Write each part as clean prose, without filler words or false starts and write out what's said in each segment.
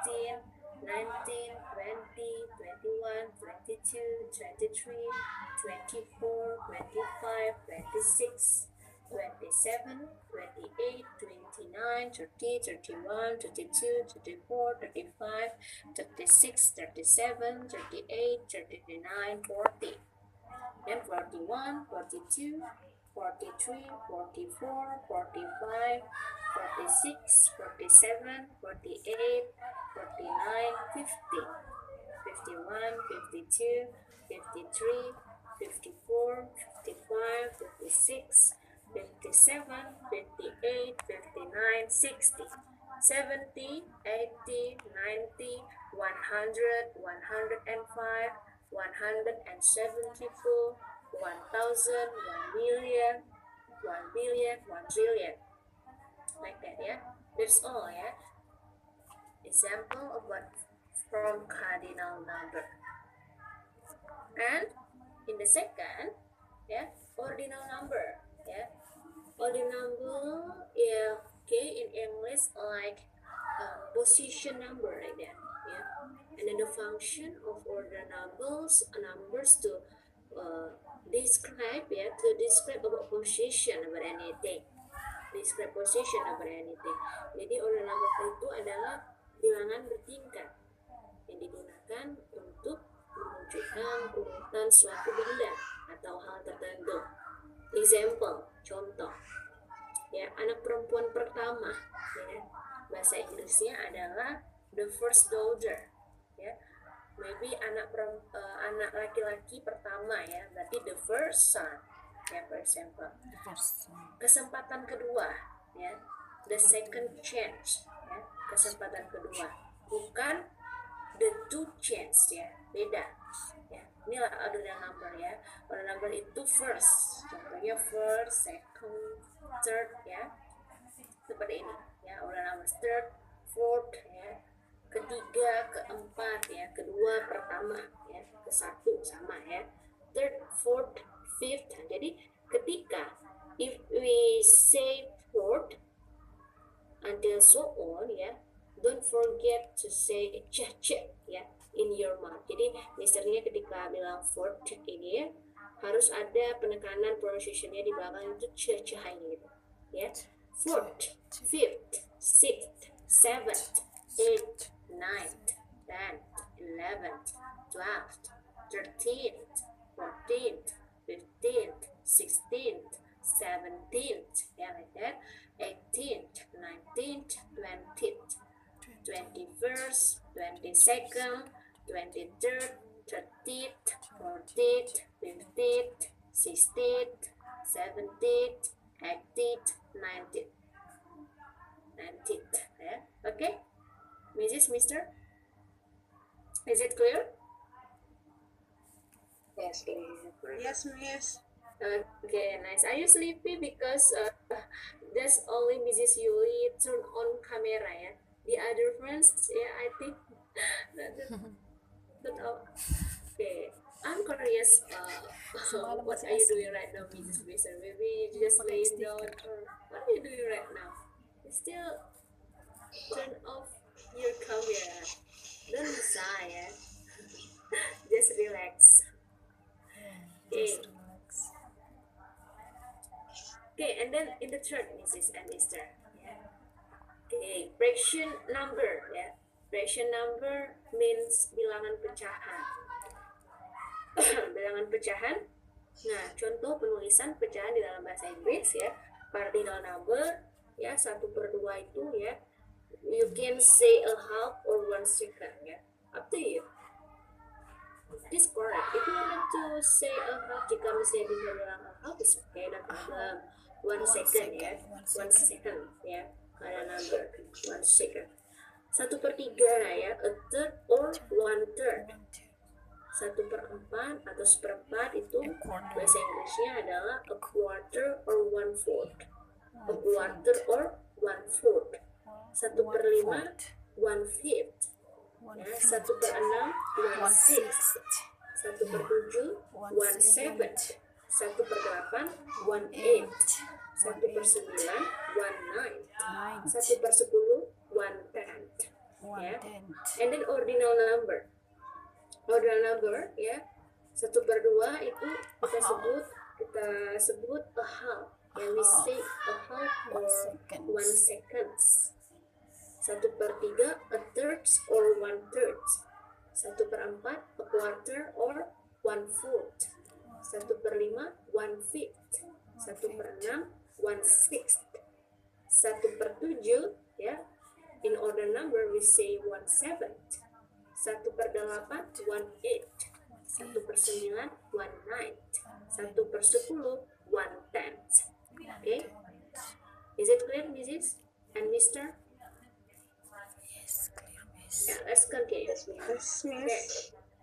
19, 20, 21, 22, 23, 24, 25, 26, 27, 28, 29, 30, 31, 32, 34, 35, 36, 37, 38, 39, 40. Then 41, 42, 43, 44, 45, 46, 47, 48, 49, 50, 51, 52, 53, 54, 55, 56, 57, 58, 59, 60, 70, 80, 90, 100, 105, 174, 1000, 1 million, 1 billion, 1 trillion. Like that, yeah? That's all, yeah? Example of what from cardinal number. And in the second, yeah, ordinal number, yeah. Ordinal number, yeah, okay, in English like position number like that, yeah. And then the function of ordinal numbers to describe, yeah, to describe about position about anything. Describe position about anything. Jadi ordinal number itu adalah bilangan bertingkat yang digunakan untuk menunjukkan urutan suatu benda atau hal tertentu. Example, contoh, ya, anak perempuan pertama, ya, bahasa Inggrisnya adalah the first daughter, ya. Maybe anak laki-laki pertama, ya, berarti the first son, ya, for example. Kesempatan kedua, ya, the second chance, ya, kesempatan kedua, bukan the two chance, ya, beda, ya. Inilah ordinal number, ya. Ordinal number itu first, contohnya first, second, third, ya, seperti ini, ya. Ordinal number third, fourth, ya, ketiga, keempat, ya, kedua, pertama, ya, ke satu sama, ya, third, fourth, fifth. Jadi ketika if we say fourth until so on, ya, don't forget to say cha-cha, ya, in your mouth. Jadi misalnya ketika bilang fourth ini, ya, harus ada penekanan pronunciation-nya di belakang itu cha-cha gitu, ya. Fourth, fifth, sixth, seventh, eighth, ninth, 10th, 11th, 12th, 13th, 14th, 15th, 16th, 17th, yeah, like that, 18th, 19th, 20th, 21st, 22nd, 23rd, 30th, 40th, 50th, 60th, 70th, 80th, 90th, yeah, okay? Mrs. Mister, is it clear? Yes, Yes, Miss. Okay, nice. Are you sleepy because there's only Mrs. Yuli turn on camera, yeah? The other friends, yeah, I think that all. Okay, I'm curious. What are you doing right now, Mrs. Mister? Maybe you just laying down, or what are you doing right now? You still turn off your camera. Don't be shy, yeah? Just relax. Okay. Okay, and then in the third, Mrs. and Mr. Yeah. Okay, fraction number, ya. Fraction number means bilangan pecahan. Bilangan pecahan. Nah, contoh penulisan pecahan di dalam bahasa Inggris, ya. Cardinal number, ya, 1/2 itu, ya. You can say a half or 1/2, ya. Up to you. This correct. If you want to say a half, jika misalnya bisa bilang a half, is okay, no problem. 1 second, ya. 1 second, ya. Ada number 1 second. 1/3, ya. A third or 1/3. 1/4 atau 1/4 itu bahasa Inggrisnya adalah a quarter or 1/4. A quarter or 1/4. 1/5, 1/5. Ya, 1/6, 1/6. 1/7, 1/7. 1/8, 1/8. 1/9, 1/9. 1/10, 1/10. ya. 1/10. And then ordinal number ya, 1/2 itu kita sebut a half ya. We say a half or 1 seconds. 1/3 a third or 1/3. 1/4 a quarter or 1/4. 1/5 1/5. 1/6 1/6. 1/7 ya. In order number we say 1/7. 1/8 1/8. 1/9 1/9. 1/10 1/10. Okay, is it clear, Mrs. and Mr.? Yes, clear, miss. Yeah, let's continue. Yes, Okay.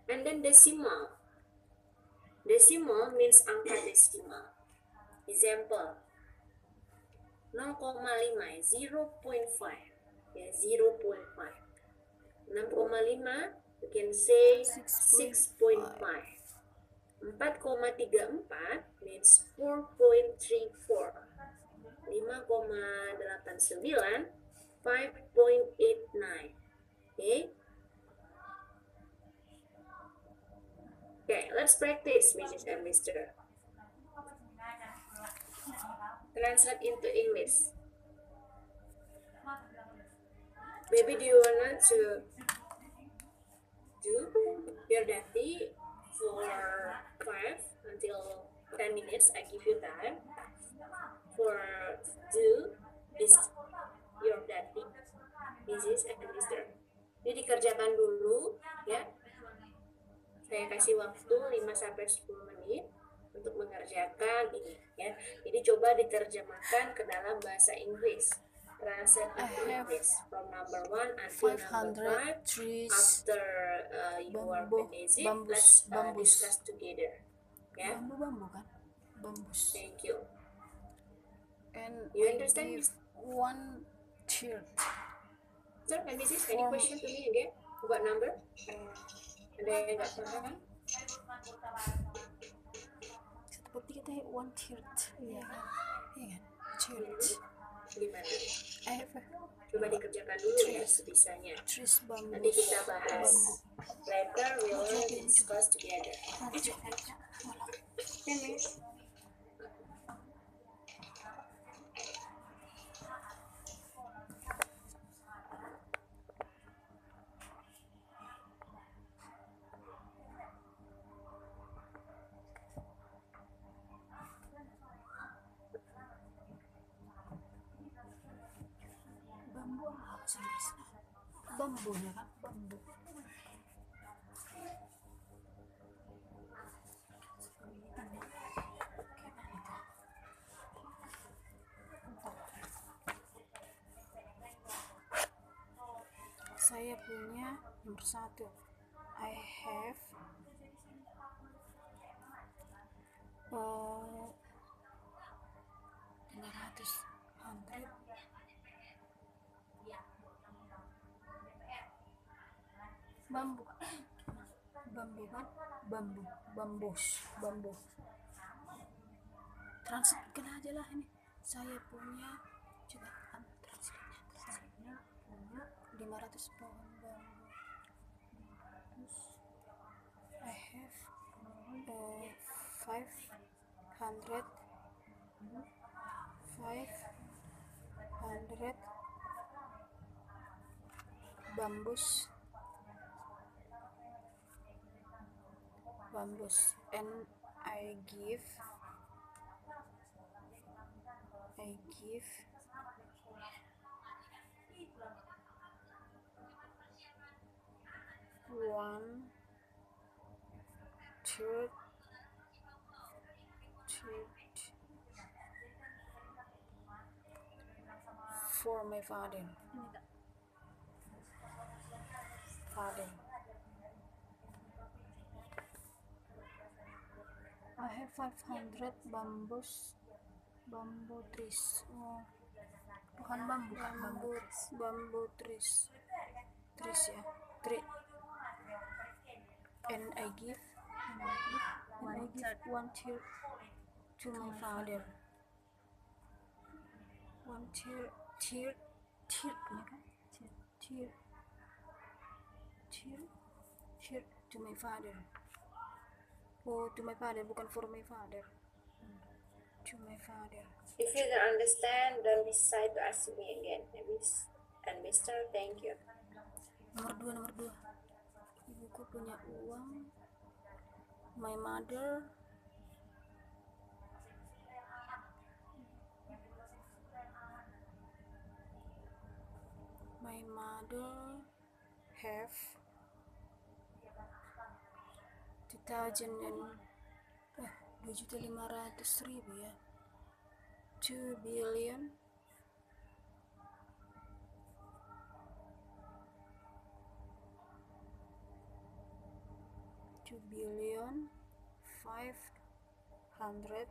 And then decimal. Decimal means angka desimal. Example 0,5 0.5 ya, 0.5. 6,5 we can say 6.5. 4,34 means 4.34. 5,89 5.89. Okay, let's practice, Mrs. and Mr. Translate into English. Maybe do you want to do your daddy for 5 until 10 minutes? I give you time for do is your daddy, Mrs. and Mr. Jadi dikerjakan dulu ya. Saya kasih waktu 5-10 menit untuk mengerjakan ini ya. Jadi coba diterjemahkan ke dalam bahasa Inggris. Translate into English from number 1 until number 5. 500 trees. After you are finished, let's discuss together. Ya. Bambu kan? Bambus. Thank you. And You I understand, give Miss? 1/3. Sir, and this is any question to me again about number? Ada yang nggak paham? 1/3 katanya 1/3. Iya kan? Third. Gimana? Apa? Coba dikerjakan dulu ya sebisanya. Trees bambus. Nanti kita bahas. Later we will discuss together. Miss. Bambu apa sih? Bambunya kan? Bambu. Saya punya nomor 1. I have 100 bambu kan? Bambu transferkan aja lah ini. Saya punya coba transfernya 500 pohon bambu. I have 500 bambus and I give 1/3 for my father. I have 500 bambu trees. Oh, bukan bambu trees ya, tree. And I give 1/3 to my father. 1/3 ya kan? Here to my father. Oh, to my father, bukan for my father. To my father. If you don't understand, don't decide to ask me again. Miss and Mister, thank you. Nomor 2. Ibuku punya uang. My mother have 2.500.000 ya. 2 billion 500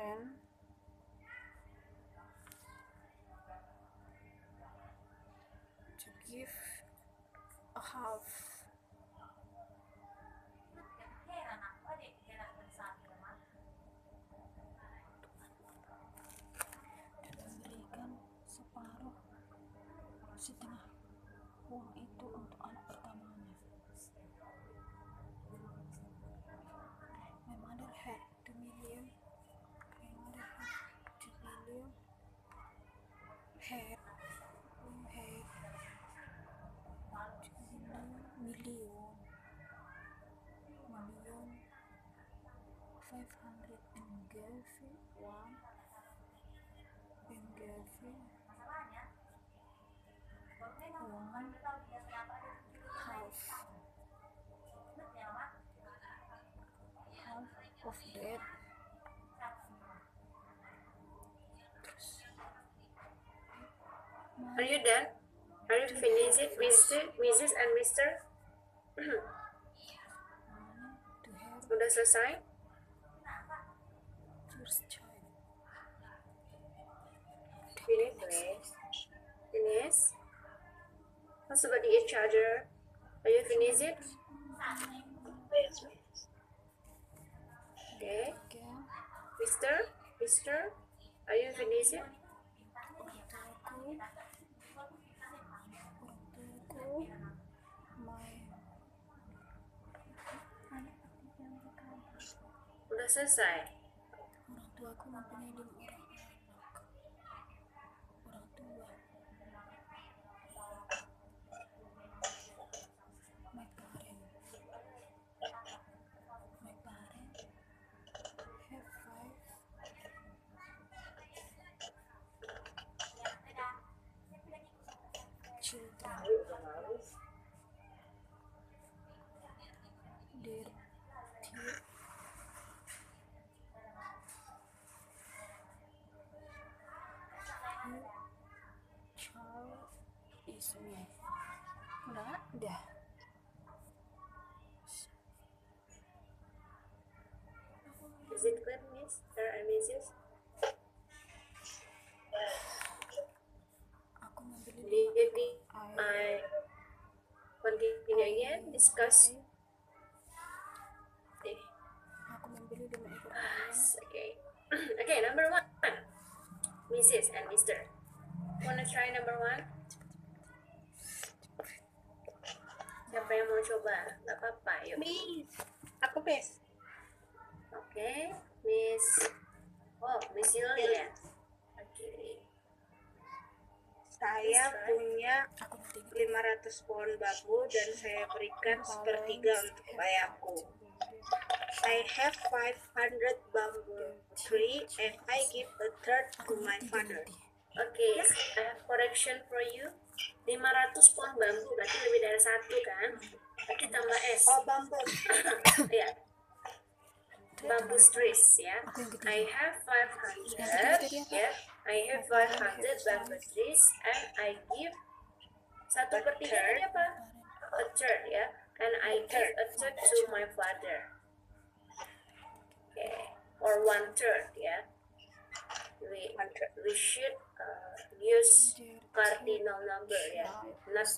and to give a half dan memberikan separuh setengah uang itu untuk anak pertamanya. My mother had 2 million. Had 500 and gave one and gave one half of that. Are you done? Are you finished it, Mrs. and Mister? To have Udah selesai? first child. Finish, please. Finish. How's about the charger? Are you finished it? Yes, miss. Okay. Again, Mister, are you finished it? orangtuaku, Udah selesai? orang tuaku mempunyai 5 orang anak. Orang tua. My parent have 5 children. Their child is me. Udah. Is it clear, Miss? And Mrs.? Aku membeli 5 Did ekor I continue again? Discuss. Aku membeli 5 ekor ayam. Okay. Okay, number 1. Mrs. and Mister. Wanna try number 1? Siapa yang mau coba? Gak apa-apa, yuk. Miss, aku Miss. Oke, Miss. Oh, Miss Yulia. Oke. Saya Miss, punya Aku nanti 500 pohon bambu dan saya berikan sepertiga untuk ayahku. I have 500 bamboo tree and I give a third to my father. Oke, I have correction for you. 500 pohon bambu berarti lebih dari 1 kan? Berarti tambah S. Oh, bambu. Ya. Bamboo trees ya. I have 500 ya. I have 500 bamboo trees and I give 1/3 tadi apa? A third ya. And I give a third to my father. Okay. Or 1/3 ya. We should use cardinal number ya, not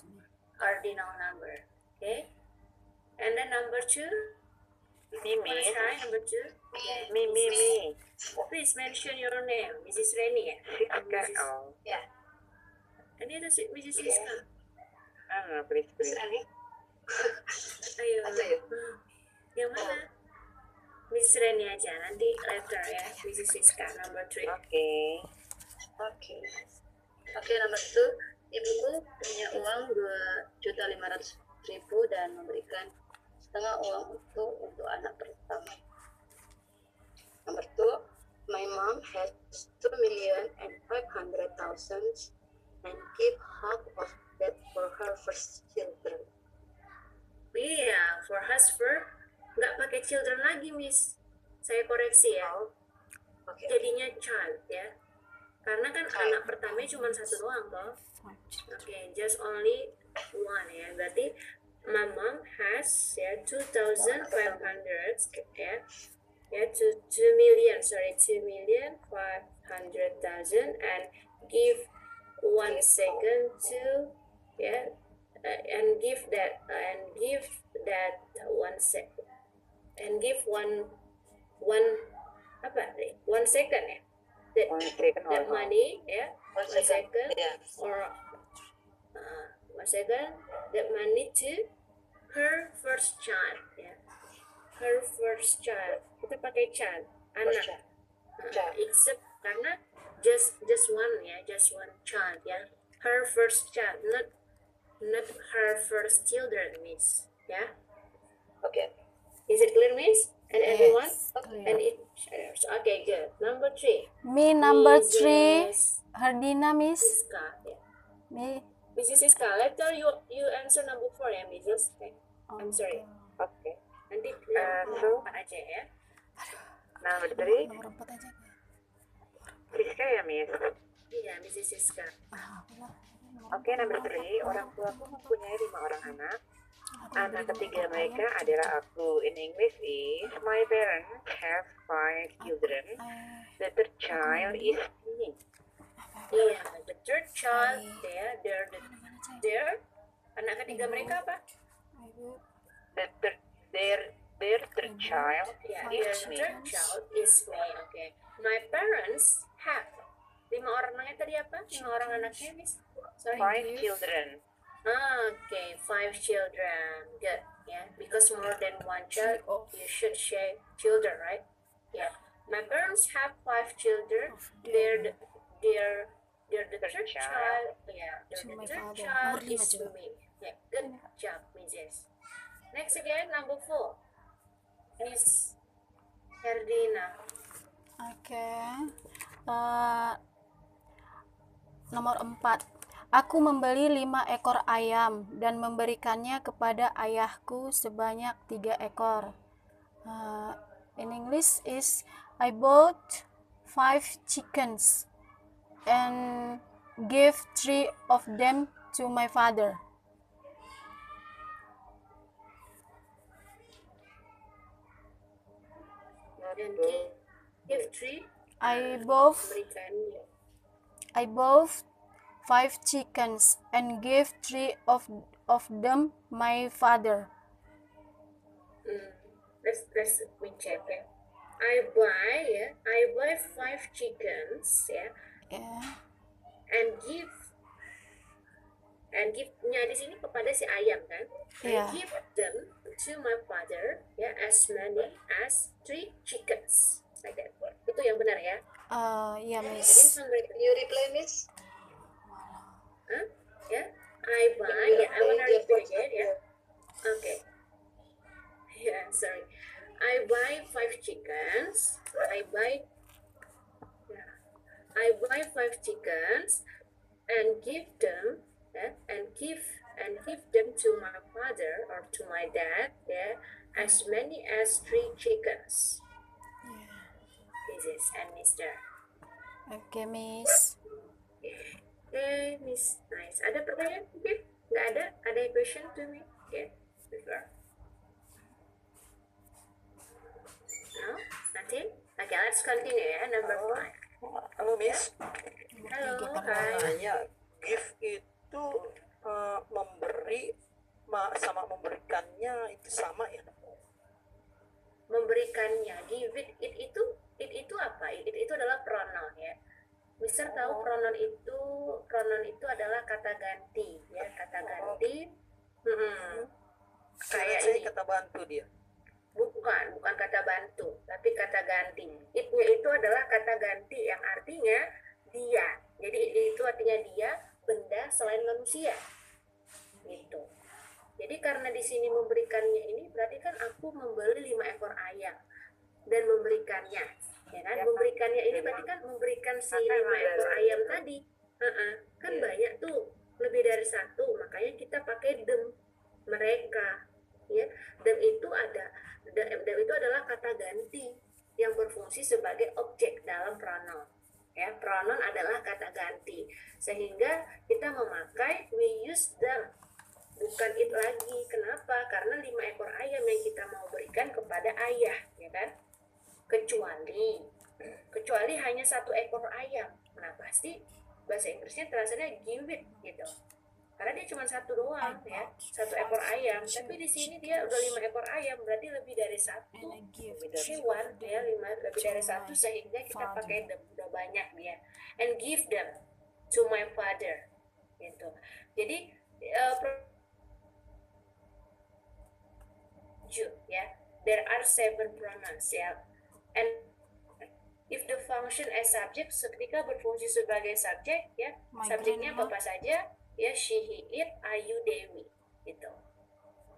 cardinal number. Okay. And then number 2. Me, Wanna Miss. try number 2? Yeah. Me. Please mention your name, Mrs. Reni ya. Siska. Oh. Ya. Ini ada Mrs. Siska. Please. Ayo. Yang mana? Mrs. Reni aja. Nanti letter ya. Mrs. Siska number 3. Oke. Oke, nomor 2. Ibuku punya uang 2.500.000 dan memberikan setengah uang itu untuk anak pertama. Nomor 2. My mom has 2.500.000 and give half of that for her first children. Iya, for husband nggak pakai children lagi, Miss. Saya koreksi ya. Oke. Jadinya child ya. Karena kan anak pertama cuma satu doang toh. Oke, just only one ya. Berarti my mom has ya 2.500 ya. Ya 2.500.000 and give 1 second to ya and give that 1 sec and give one apa nih 1 second ya. That money, yeah, 1 second, or 1 second, that money to her first child, yeah, her first child. Kita pakai child, anak. Except karena just one, ya, just one child, ya. Her first child, not her first children, Miss, ya. Okay. Is it clear, Miss? And everyone? Clear. And it. Okay, good. Number 3. Me number 3. Mrs. Herdina, Miss. Siska, ya. Me. Mrs. Siska, later you answer number 4 ya, Mrs. Okay. I'm sorry. Oke. Nanti So, 4 aja ya. number 3. Nomor 4 aja. Siska ya, Miss. Iya, Mrs. Siska. Oke, number 3. Orang tuaku mempunyai 5 orang anak. Anak ketiga mereka adalah aku. In English is, my parents have 5 children. The third child is me. Iya, the third child, their anak ketiga mereka apa? Their third child Ya, their is me. third child is me. Okay. My parents have 5 orang anaknya tadi apa? 5 orang anaknya, Miss? Sorry. 5 children. Okay, 5 children. Good. Yeah, because more than one child, you should say children, right? Yeah. My parents have 5 children. They're the third child. Yeah, the To my third father. child Nomor 5 is juga. me. Yeah, good job, Mrs. Next again, number 4. Miss Herdina. Oke. Nomor 4. Aku membeli 5 ekor ayam dan memberikannya kepada ayahku sebanyak 3 ekor. In English is, I bought 5 chickens and gave 3 of them to my father. And give 3. I bought Berikan. I bought 5 chickens and gave 3 of them my father. Let's me check ya. I buy 5 chickens ya. Yeah. And give-nya di sini kepada si ayam kan. Iya. I give them to my father ya, as many as 3 chickens. Like that. Itu yang benar ya. Yeah, Again, Miss. You reply, Miss? huh? Ya. I wanna repeat again ya. Okay. Yeah, sorry. I buy 5 chickens. I buy 5 chickens and give them them to my father or to my dad, yeah, as many as 3 chickens. This is and Mister. Okay, Miss. Okay, Miss. Nice. Ada pertanyaan? Okay. Nggak ada? Ada question to me? Okay. Before. No? Nothing? Okay, let's continue ya. Number 5. Halo, Miss. Halo, Tiga, hi. Tanya, give itu memberi sama memberikannya itu sama ya? memberikannya, give it itu apa? It itu adalah pronoun ya. Mister tahu pronoun itu adalah kata ganti ya, kata ganti. Kayak Saya ini. kata bantu dia. Bukan kata bantu, tapi kata ganti. It-nya itu adalah kata ganti yang artinya dia. Jadi itu artinya dia, benda selain manusia. Gitu. Jadi karena di sini memberikannya ini berarti kan aku membeli 5 ekor ayam dan memberikannya, ya kan? Memberikannya ini berarti kan memberikan si 5 ekor ayam tadi. Kan banyak tuh, lebih dari satu, makanya kita pakai them, mereka, ya. Them itu adalah kata ganti yang berfungsi sebagai objek dalam pronoun. Ya, pronoun adalah kata ganti, sehingga kita memakai we use them, bukan it lagi. Kenapa? Karena 5 ekor ayam yang kita mau berikan kepada ayah, ya kan? Kecuali hanya 1 ekor ayam. Nah, pasti bahasa Inggrisnya terasanya give it gitu. Karena dia cuma 1 doang ya, 1 ekor ayam. Tapi di sini dia udah 5 ekor ayam, berarti lebih dari 1 hewan ya, lebih dari 1, sehingga kita pakai them, udah banyak dia. And give them to my father gitu. Jadi ya, there are 7 pronouns ya. And if the function as subject, ketika berfungsi sebagai subjek ya, subjeknya apa saja ya, she, he, it, ayu, dewi gitu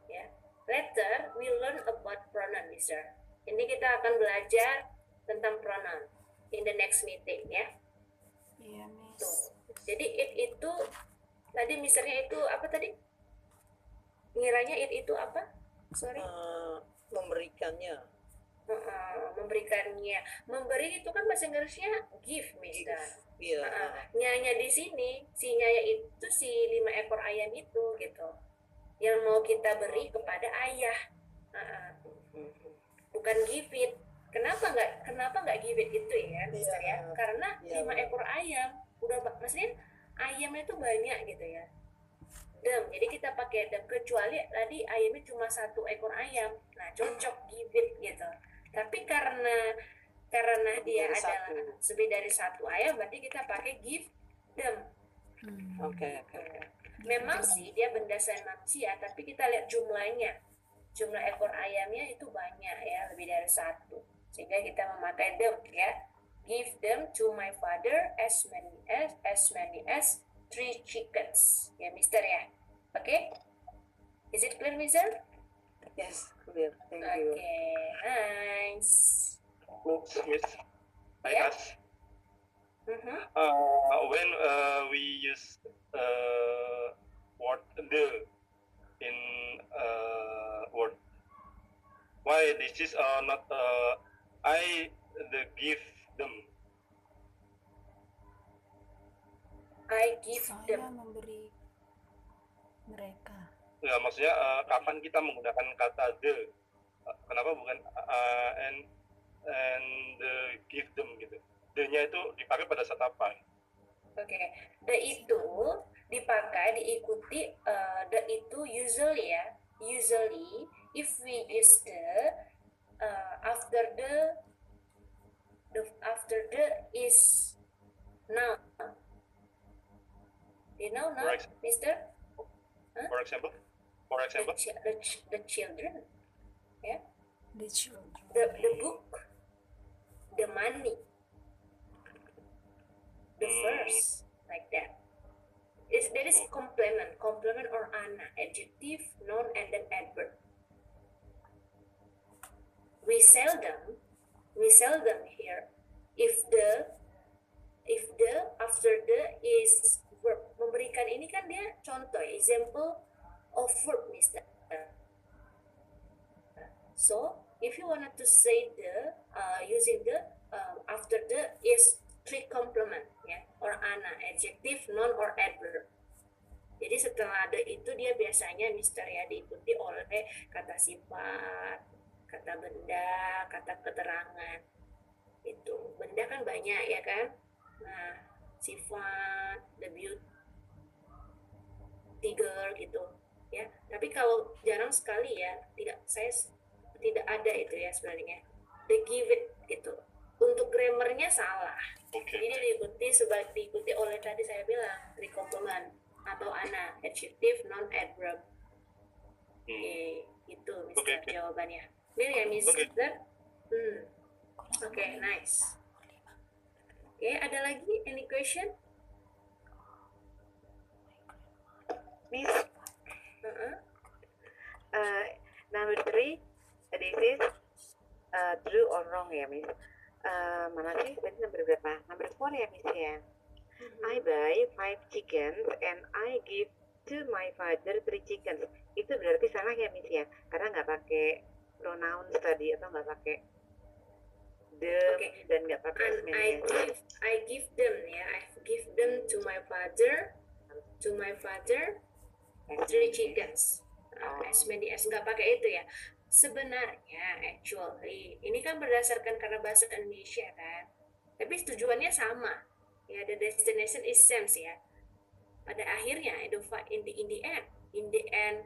ya. Later we learn about pronoun, Mister. Ini kita akan belajar tentang pronoun in the next meeting ya. Iya, Miss. Tuh. Jadi it itu tadi misternya itu apa tadi? Ngiranya it itu apa? Sorry. Memberikannya. Memberikannya. Memberi itu kan bahasa Inggrisnya give, Mister. Iya. Nyanya di sini, si nyanya itu si 5 ekor ayam itu gitu, yang mau kita beri kepada ayah. Bukan give it. Kenapa nggak give it itu ya, Mister ya? Karena 5 ekor ayam udah, maksudnya ayamnya itu banyak gitu ya. Them, jadi kita pakai them, kecuali tadi ayamnya cuma 1 ekor ayam. Nah, cocok give it gitu. Tapi karena dia adalah lebih dari 1 ayam, berarti kita pakai give them. Oke. Memang sih dia benda selain manusia, tapi kita lihat jumlahnya. Jumlah ekor ayamnya itu banyak ya, lebih dari 1. Sehingga kita memakai them ya. Give them to my father as many as 3 chickens. Ya, Mister ya. Oke? Is it clear, Mister? Yes, clear. Thank you. Okay, nice. Miss, I Yeah. ask, Mhm. when we use word the in word, why this is not I the give them? I give Saya them. memberi mereka. Ya, maksudnya kapan kita menggunakan kata the? Kenapa bukan and the give them gitu? The-nya itu dipakai pada saat apa? Oke, the itu diikuti the itu usually ya. Usually if we use the after the is noun. You know now, For example. Mister? For example, The children, yeah, The children. the book, the money, the verse, like that. There is complement or ana, adjective, noun, and then adverb. We seldom here if the after the is verb. Memberikan ini kan dia contoh, example of verb, Mister. So if you wanted to say the using the after the is 3 complement ya, or ana, adjective, noun, or adverb. Jadi setelah the itu dia biasanya, Mister ya, diikuti oleh kata sifat, kata benda, kata keterangan. Itu benda kan banyak ya kan. Nah, sifat, the beauty girl gitu ya. Tapi kalau jarang sekali ya, tidak ada itu ya sebenarnya. the give it gitu. Untuk grammarnya salah. Oke. Jadi diikuti oleh tadi saya bilang complement atau ana, adjective non adverb. Oke, itu Mister Oke. jawabannya. Clear ya Mister? Oke, nice. Oke, ada lagi any question? Miss, Uh-uh. number 3, this is true or wrong ya, Miss. Mana sih? Berarti number berapa? Number 4 ya, Miss ya. I buy 5 chickens and I give to my father 3 chickens. Itu berarti salah ya, Miss ya? Karena nggak pakai pronouns tadi atau nggak pakai them Oke. dan nggak pakai And as many. I give them ya, I give them to my father 3 chickens. As many as nggak pakai itu ya. Sebenarnya actually ini kan berdasarkan karena bahasa Indonesia kan. Tapi tujuannya sama. Ya, the destination is same ya. Pada akhirnya in the end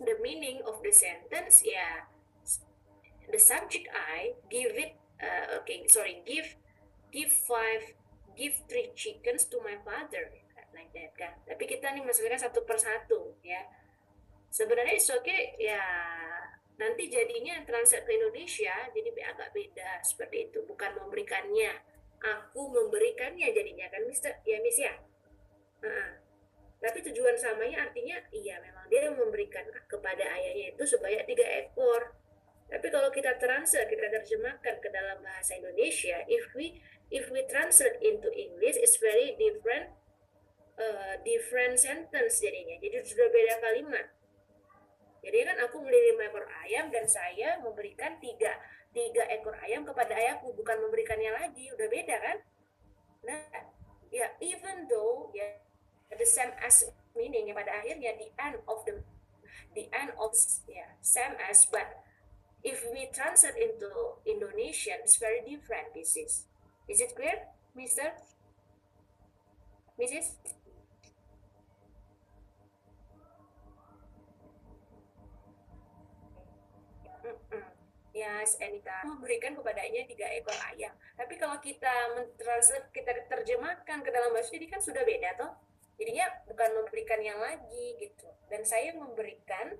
the meaning of the sentence ya, the subject I give it give 3 chickens to my father, like that kan. Tapi kita nih masukkan satu persatu ya. Sebenarnya it's okay ya, nanti jadinya translate ke Indonesia jadi agak beda seperti itu, bukan memberikannya, aku memberikannya jadinya kan Mister ya Miss ya. Tapi tujuan samanya artinya iya memang dia memberikan kepada ayahnya itu sebanyak 3 ekor. Tapi kalau kita terjemahkan ke dalam bahasa Indonesia, if we translate into English, it's very different sentence jadinya. Jadi sudah beda kalimat. Jadi kan aku beli 5 ekor ayam dan saya memberikan 3 ekor ayam kepada ayahku, bukan memberikannya lagi, udah beda kan? Nah, ya even though ya the same as meaning ya, pada akhirnya the end of ya same as, but if we translate into Indonesian, it's very different. Is it clear, Mister? Mrs. Yes, Anita memberikan kepadanya 3 ekor ayam. Tapi kalau kita mentranslate, kita terjemahkan ke dalam bahasa, jadi kan sudah beda toh. Jadinya bukan memberikan yang lagi gitu. Dan saya memberikan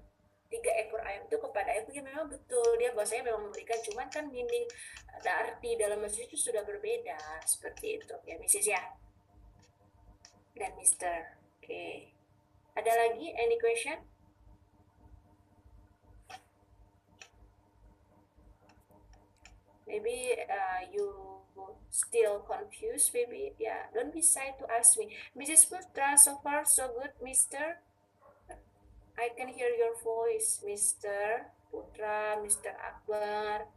3 ekor ayam itu kepada ayahku, ya memang betul dia bahasanya memang memberikan, cuman kan meaning arti dalam bahasa itu sudah berbeda seperti itu ya Mrs. ya dan Mister. Oke. Ada lagi any question? Maybe you still confused, maybe yeah, don't be shy to ask me. Mrs. Putra, so far so good, Mister. I can hear your voice, Mr. Putra, Mr. Akbar.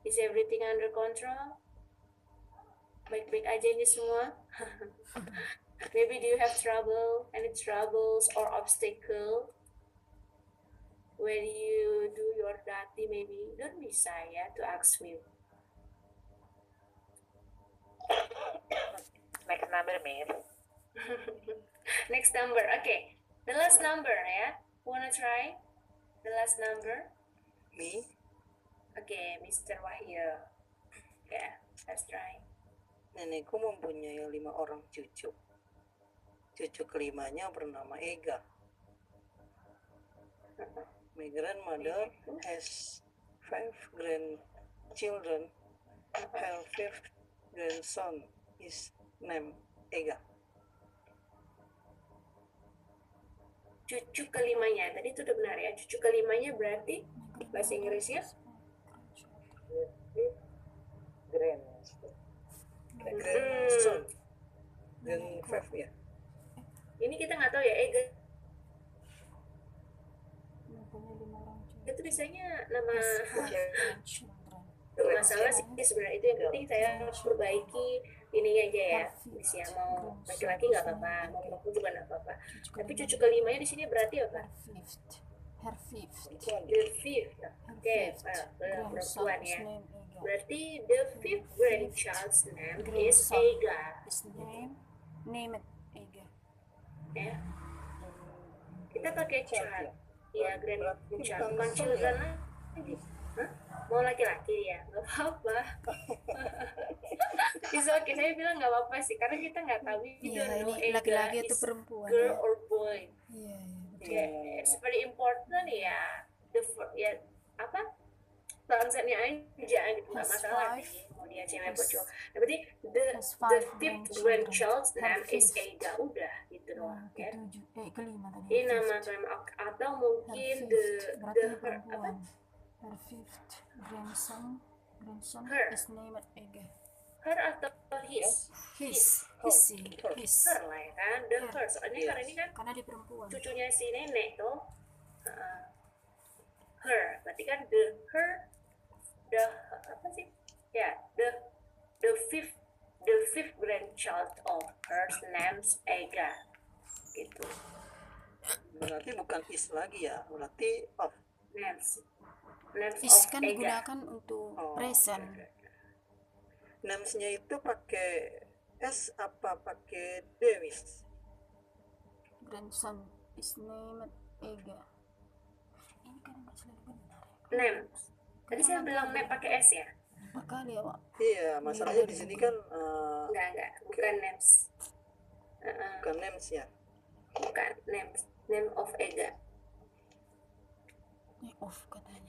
Is everything under control? Baik-baik aja ini semua? Maybe do you have any troubles or obstacle when you do your dati? Maybe don't be shy to ask me. Next number, Miss. Next number, okay. The last number ya. Wanna try the last number? Me? Okay, Mr. Wahyu. Yeah, let's try. Nenekku mempunyai 5 orang cucu. Cucu kelimanya bernama Ega. My grandmother has 5 grandchildren. Her 5th grandson is named Ega. Cucu kelimanya, tadi itu udah benar ya. Cucu kelimanya berarti bahasa Inggrisnya Grandson. Grand 5 ya. ini kita nggak tahu ya, Ega itu biasanya nama masalah sih sebenarnya. Itu yang penting saya perbaiki ininya aja ya. Bisa mau laki-laki nggak apa-apa, mau perempuan juga nggak apa-apa. Tapi cucu kelimanya di sini berarti apa? Her fifth. The fifth. Oke, perempuan ya. Berarti the fifth grandchild's name is Ega. His name it Ega. Ya. Kita pakai child. Ya, grandchild. Bukan children lagi. Hah? mau laki-laki ya nggak apa-apa. It's okay, saya bilang nggak apa-apa sih karena kita nggak tahu we Iya, don't know ini Ega laki-laki atau is perempuan girl ya. or boy. Iya, betul. Ya, it's very important ya ya apa konsepnya aja gitu, nggak Has masalah five. nih mau dia cewek atau cowok. Nah, berarti the Has the five fifth grandchildren. grandchild's Her name is fifth. Ega, udah gitu doang ya. Kelima tadi. Ini Her nama fifth. kelima atau Her mungkin fifth. Berarti the ini her apa perempuan. Her fifth grandson Her. is named Ega. her atau his His her lah ya kan, the Her. her soalnya Yes. karena ini kan Karena dia perempuan. cucunya si nenek tuh. Her berarti kan the apa sih ya the fifth grandchild of her name's Ega gitu. Berarti bukan is lagi ya, berarti of. names Is of kan Ega. digunakan untuk Oh, present. Names-nya itu pakai S apa pakai D, Miss? Grandson is named Ega. Ini kan nggak selalu benar. Names tadi saya bilang name pakai S ya. Empat kali ya, Wak. Iya, masalahnya di sini kan Enggak bukan names. bukan names ya. Bukan name of Ega. Ini off katanya.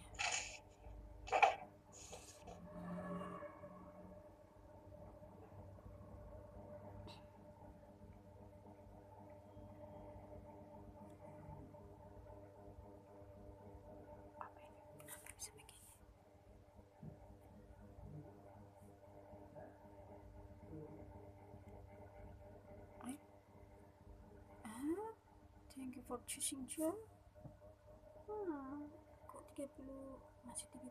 Apa ini? Kenapa bisa begini? Thank you for choosing John. Kok 30 masih 30